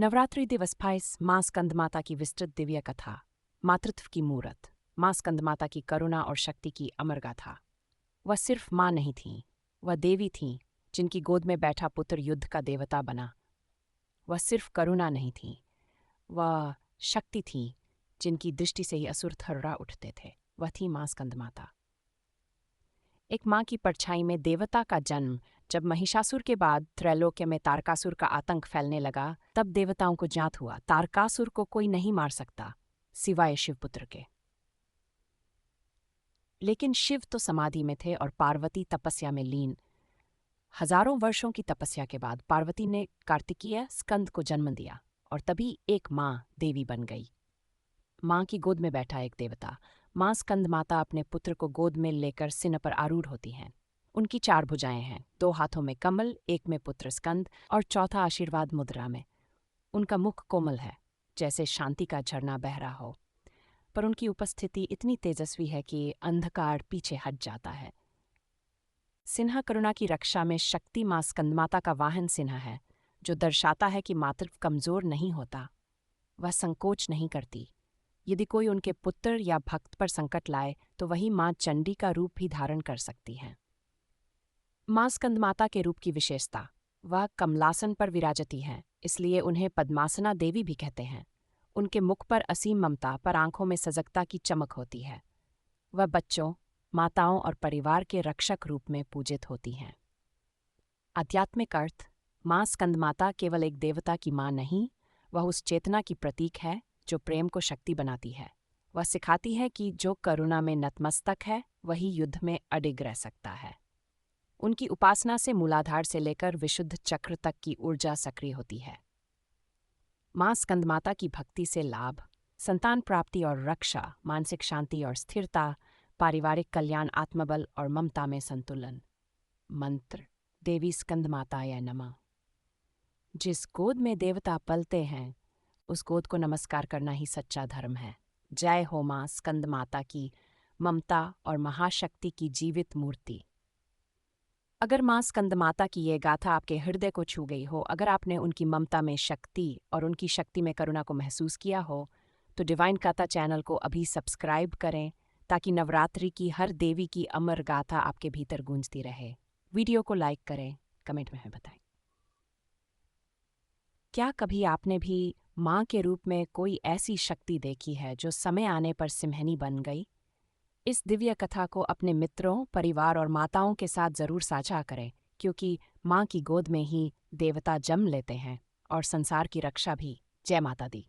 नवरात्रि दिवस 22 माँ स्कंदमाता की विस्तृत दिव्य कथा, मातृत्व की मूरत, माँ स्कंदमाता की करुणा और शक्ति की अमर गाथा। वह सिर्फ माँ नहीं थीं, वह देवी थीं, जिनकी गोद में बैठा पुत्र युद्ध का देवता बना। वह सिर्फ करुणा नहीं थीं, वह शक्ति थीं, जिनकी दृष्टि से ही असुर थर्रा उठते थे। वह थी माँ स्कंदमाता। एक माँ की परछाई में देवता का जन्म। जब महिषासुर के बाद त्रैलोक्य में तारकासुर का आतंक फैलने लगा, तब देवताओं को ज्ञात हुआ तारकासुर को कोई नहीं मार सकता सिवाय शिवपुत्र के। लेकिन शिव तो समाधि में थे और पार्वती तपस्या में लीन। हजारों वर्षों की तपस्या के बाद पार्वती ने कार्तिकीय स्कंद को जन्म दिया और तभी एक माँ देवी बन गई। माँ की गोद में बैठा एक देवता। माँ स्कंद माता अपने पुत्र को गोद में लेकर सिंह पर आरूढ़ होती हैं। उनकी 4 भुजाएं हैं, 2 हाथों में कमल, एक में पुत्र स्कंद और चौथा आशीर्वाद मुद्रा में। उनका मुख कोमल है, जैसे शांति का झरना बह रहा हो, पर उनकी उपस्थिति इतनी तेजस्वी है कि अंधकार पीछे हट जाता है। सिन्हा करुणा की रक्षा में शक्ति। माँ स्कंदमाता का वाहन सिन्हा है, जो दर्शाता है कि मातृत्व कमजोर नहीं होता। वह संकोच नहीं करती। यदि कोई उनके पुत्र या भक्त पर संकट लाए तो वही माँ चंडी का रूप भी धारण कर सकती हैं। माँ स्कंदमाता के रूप की विशेषता, वह कमलासन पर विराजती हैं, इसलिए उन्हें पद्मासना देवी भी कहते हैं। उनके मुख पर असीम ममता, पर आंखों में सजगता की चमक होती है। वह बच्चों, माताओं और परिवार के रक्षक रूप में पूजित होती हैं। आध्यात्मिक अर्थ, माँ स्कंदमाता केवल एक देवता की माँ नहीं, वह उस चेतना की प्रतीक है जो प्रेम को शक्ति बनाती है। वह सिखाती है कि जो करुणा में नतमस्तक है वही युद्ध में अडिग रह सकता है। उनकी उपासना से मूलाधार से लेकर विशुद्ध चक्र तक की ऊर्जा सक्रिय होती है। माँ स्कंदमाता की भक्ति से लाभ, संतान प्राप्ति और रक्षा, मानसिक शांति और स्थिरता, पारिवारिक कल्याण, आत्मबल और ममता में संतुलन। मंत्र, देवी स्कंदमाताय नमः। जिस गोद में देवता पलते हैं, उस गोद को नमस्कार करना ही सच्चा धर्म है। जय हो माँ स्कंदमाता की, ममता और महाशक्ति की जीवित मूर्ति। अगर माँ स्कंदमाता की ये गाथा आपके हृदय को छू गई हो, अगर आपने उनकी ममता में शक्ति और उनकी शक्ति में करुणा को महसूस किया हो, तो डिवाइन कथा चैनल को अभी सब्सक्राइब करें, ताकि नवरात्रि की हर देवी की अमर गाथा आपके भीतर गूंजती रहे। वीडियो को लाइक करें, कमेंट में हमें बताएं। क्या कभी आपने भी माँ के रूप में कोई ऐसी शक्ति देखी है जो समय आने पर सिंहनी बन गई? इस दिव्य कथा को अपने मित्रों, परिवार और माताओं के साथ जरूर साझा करें, क्योंकि माँ की गोद में ही देवता जन्म लेते हैं और संसार की रक्षा भी। जय माता दी।